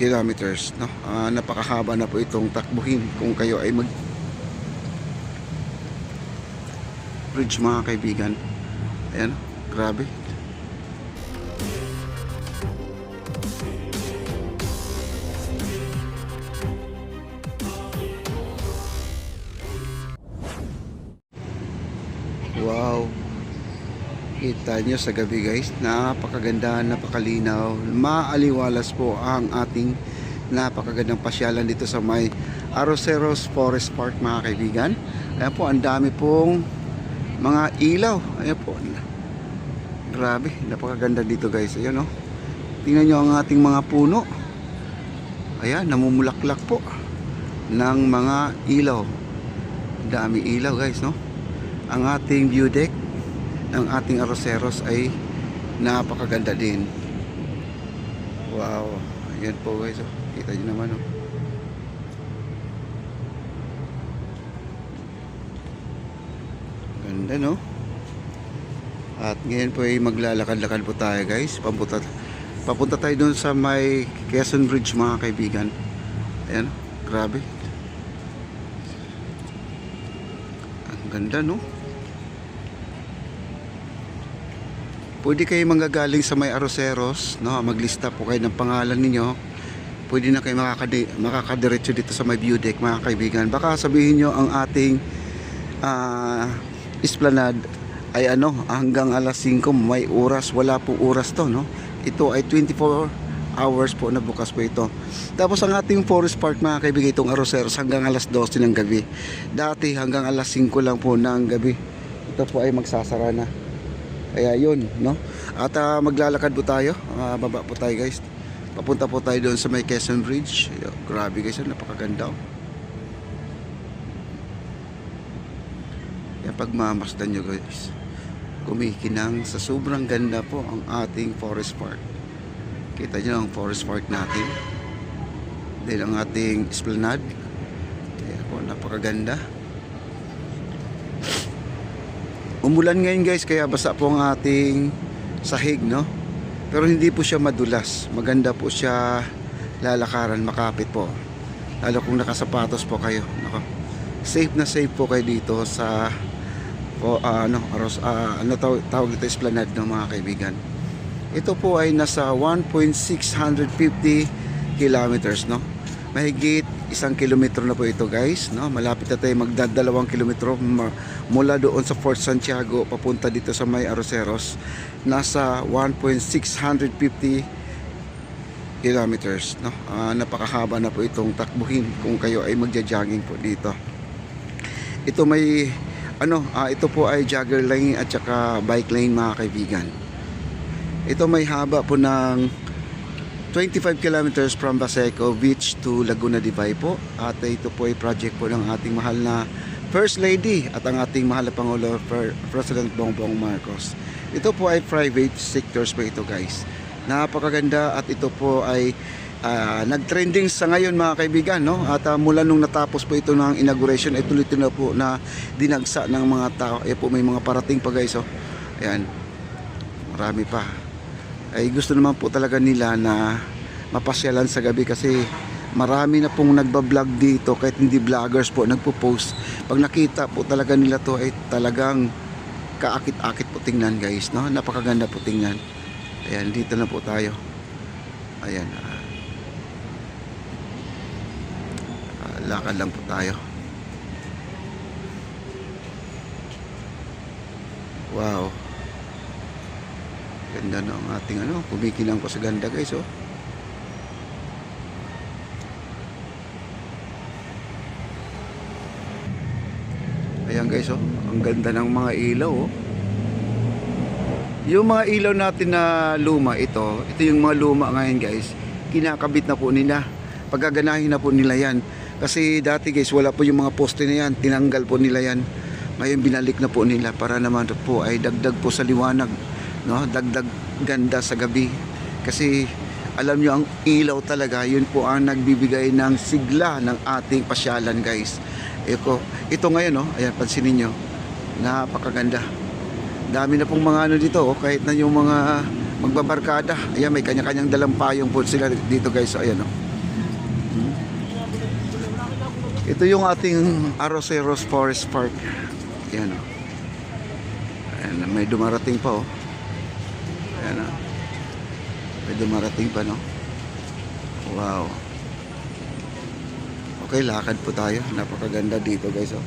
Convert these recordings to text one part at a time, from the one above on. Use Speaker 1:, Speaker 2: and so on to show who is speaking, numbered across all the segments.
Speaker 1: kilometers, no? Napakahaba na po itong takbuhin kung kayo ay mag bridge, mga kaibigan. Ayan, grabe. Wow, kita nyo sa gabi guys, napakaganda, napakalinaw, maaliwalas po ang ating napakagandang pasyalan dito sa may Arroceros Forest Park, mga kaibigan. Ayan po, ang dami pong mga ilaw. Ayan po, grabe, napakaganda dito guys. Ayan o, tingnan nyo ang ating mga puno. Ayan, namumulaklak po ng mga ilaw. Dami ilaw guys, no? Ang ating view deck ng ating Arroceros ay napakaganda din. Wow, ayan po guys, oh. Kita nyo naman, oh. Ganda, no? At ngayon po ay maglalakad-lakad po tayo guys. Papunta tayo dun sa may Quezon Bridge, mga kaibigan. Ayan, grabe. Ang ganda, no? Pwede kayo manggagaling sa may Arroceros, no? Maglista po kayo ng pangalan ninyo. Pwede na kayo makakadiretso dito sa may view deck, mga kaibigan. Baka sabihin nyo ang ating esplanade ay hanggang alas 5 may oras. Wala po oras to, no? Ito ay 24 hours po na bukas po ito. Tapos ang ating Forest Park, mga kaibigan, itong Arroceros hanggang alas 12 ng gabi. Dati hanggang alas 5 lang po ng gabi. Ito po ay magsasara na. Kaya yun, no? At maglalakad po tayo, baba po tayo guys. Papunta po tayo doon sa may Quezon Bridge. Grabe guys, napakaganda, oh. Yan, pagmamasdan nyo guys, kumikinang sa sobrang ganda po ang ating Forest Park. Kita nyo ang Forest Park natin. Then ang ating esplanade. Ayan po, napakaganda. Umulan ngayon guys, kaya basa po ang ating sahig, no? Pero hindi po siya madulas. Maganda po siya lalakaran, makapit po. Lalo kung nakasapatos po kayo. Nako. Safe na safe po kayo dito sa tawag dito, esplanade ng mga kaibigan. Ito po ay nasa 1.650 kilometers, no? Mahigit 1 kilometro na po ito guys, no? Malapit na tayo magdadalawang kilometro mula doon sa Fort Santiago papunta dito sa may Arroceros. Nasa 1.650 kilometers, no? Napakahaba na po itong takbuhin kung kayo ay magja-jogging po dito. Ito may ito po ay jogger lane at saka bike lane, mga kaibigan. Ito may haba po ng 25 kilometers from Baseco Beach to Laguna de Bay po. At ito po ay project po ng ating mahal na First Lady at ang ating mahal na Pangulo, President Bongbong Marcos. Ito po ay private sectors po ito guys. Napakaganda at ito po ay nag-trending sa ngayon, mga kaibigan, no? At mula nung natapos po ito ng inauguration ay tuloy-tuloy na po na dinagsa ng mga tao. Ayan po, may mga parating pa guys, oh. Ayan, marami pa. Ay gusto naman po talaga nila na mapasyalan sa gabi kasi marami na pong nagbablog dito, kahit hindi vloggers po nagpo-post. Pag nakita po talaga nila to ay talagang kaakit-akit po tingnan guys, no? Napakaganda po tingnan. Ayan, dito na po tayo. Ayan, lakad lang po tayo. Wow, ganda no ang ating kumikinang po sa ganda guys, oh. Ayan guys, oh, ang ganda ng mga ilaw, oh. Yung mga ilaw natin na luma, ito yung mga luma ngayon guys, kinakabit na po nila. Pagaganahin na po nila yan. Kasi dati guys, wala po yung mga poste na yan, tinanggal po nila yan. Ngayon binalik na po nila para naman po ay dagdag po sa liwanag, no? Dagdag ganda sa gabi. Kasi alam nyo, ang ilaw talaga, yun po ang nagbibigay ng sigla ng ating pasyalan guys. Ito ngayon, no? Ayan, pansinin nyo, napakaganda. Dami na pong mga dito, oh, kahit na yung mga magbabarkada. Ayan, may kanya-kanyang dalang payong po sila dito guys. So, ayan o. Ito yung ating Arroceros Forest Park. Ayan o. Ayan, may dumarating pa o. Ayan o. May dumarating pa, no? Wow. Okay, lakad po tayo. Napakaganda dito guys oh.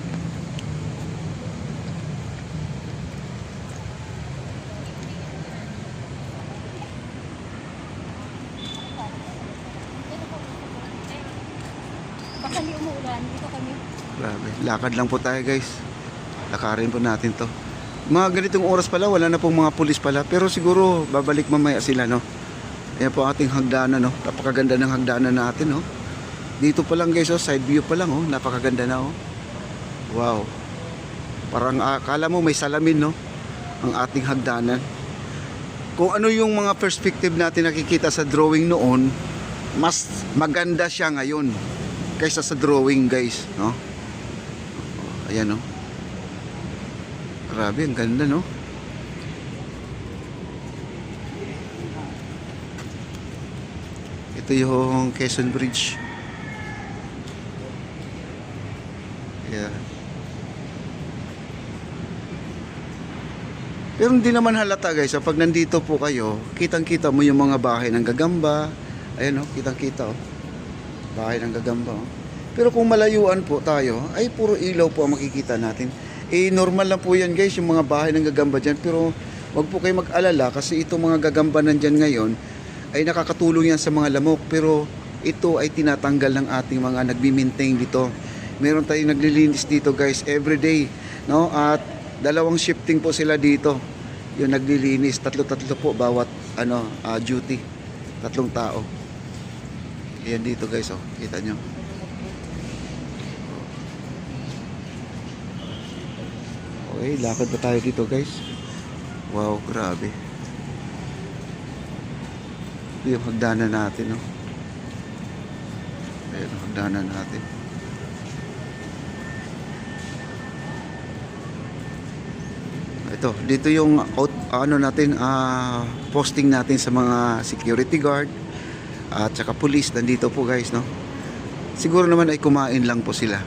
Speaker 2: Baka hindi umuulan, dito kami.
Speaker 1: Grabe. Lakad lang po tayo guys. Lakarin po natin to. Mga ganitong oras pala, wala na pong mga pulis pala. Pero siguro, babalik mamaya sila, no? Ayan po ating hagdanan, no? Napakaganda ng hagdanan natin, no? Dito pa lang guys, oh, side view pa lang, oh. Napakaganda na, oh. Wow. Parang akala mo may salamin, no? Ang ating hagdanan. Kung ano yung mga perspective natin nakikita sa drawing noon, mas maganda siya ngayon kaysa sa drawing guys, no? Ayan, no? Grabe, ang ganda, no? Ito yung Quezon Bridge. Yeah. Pero hindi naman halata guys, pag nandito po kayo, kitang-kita mo yung mga bahay ng gagamba. Ayan, oh, kitang-kita, oh. Bahay ng gagamba, oh. Pero kung malayuan po tayo, ay puro ilaw po ang makikita natin. Eh, normal lang po yan guys, yung mga bahay ng gagamba dyan. Pero wag po kayo mag-alala kasi itong mga gagamba nandyan ngayon ay nakakatulong yan sa mga lamok. Pero ito ay tinatanggal ng ating mga nagbi-maintain dito. Meron tayong naglilinis dito guys everyday, no? At dalawang shifting po sila dito. Yung naglilinis, tatlo-tatlo po bawat duty. 3 tao. Ayan dito guys, oh. Kita nyo. Okay, lakad pa tayo dito guys. Wow, grabe. Ito yung hagdanan natin, no? Ayan yung hagdanan natin. Ito, dito yung posting natin sa mga security guard at saka police. Nandito po guys, no? Siguro naman ay kumain lang po sila.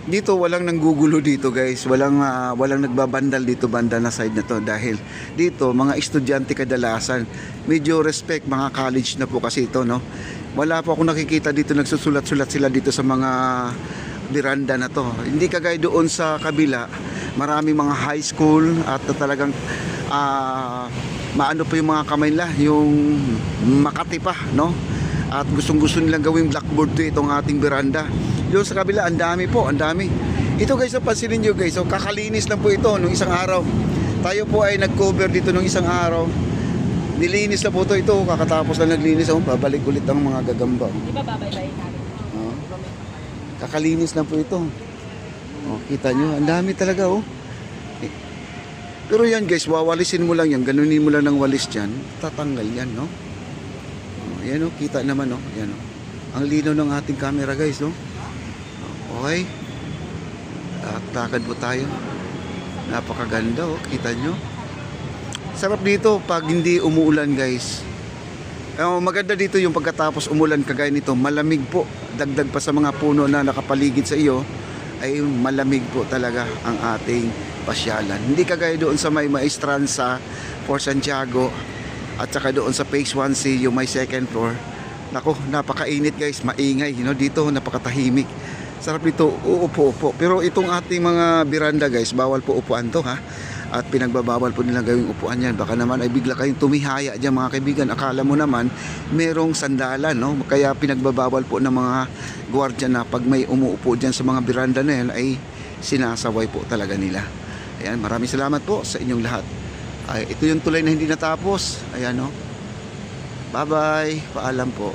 Speaker 1: Dito walang nanggugulo dito guys, walang nagbabandal dito banda na side na to dahil dito mga estudyante kadalasan, medyo respect mga college na po kasi ito, no. Wala po akong nakikita dito nagsusulat-sulat sila dito sa mga veranda na to. Hindi kagaya doon sa kabila, maraming mga high school at talagang maano po yung mga kamay nila, yung Makati pa, no. At gustong-gusto nilang gawing blackboard to itong ating veranda. Doon sa kabila, ang dami po, ang dami. Ito guys, pansinin nyo guys, so, kakalinis lang po ito nung isang araw. Tayo po ay nag-cover dito nung isang araw. Nilinis na po ito, kakatapos lang naglinis. Babalik ulit ang mga gagamba.
Speaker 2: Di ba babay-bayin natin?
Speaker 1: Kakalinis lang po ito. Kita nyo, ang dami talaga, oh. Pero yan guys, wawalisin mo lang yan, ganunin mo lang ng walis dyan, tatanggal yan, no? Yan, oh, kita naman, oh. Yan, oh. Ang linaw ng ating camera guys, no? Okay. At lakad po tayo. Napakaganda, oh. Kita nyo. Sarap dito pag hindi umuulan guys. Maganda dito yung pagkatapos umulan kagaya nito. Malamig po. Dagdag pa sa mga puno na nakapaligid sa iyo, ay malamig po talaga ang ating pasyalan. Hindi kagaya doon sa may Maestranza for Santiago at saka doon sa Phase 1C yung may second floor. Nako, napakainit guys, maingay, dito napakatahimik. Sarap dito, uupo-upo. Pero itong ating mga biranda guys, bawal po upuan to, ha. At pinagbabawal po nilang gawing upuan yan. Baka naman ay bigla kayong tumihaya dyan mga kaibigan. Akala mo naman merong sandalan, no? Kaya pinagbabawal po ng mga gwardiya na pag may umuupo dyan sa mga biranda na yan ay sinasaway po talaga nila. Ayan, maraming salamat po sa inyong lahat. Ito yung tulay na hindi natapos. Ayan, no? Bye-bye. Paalam po.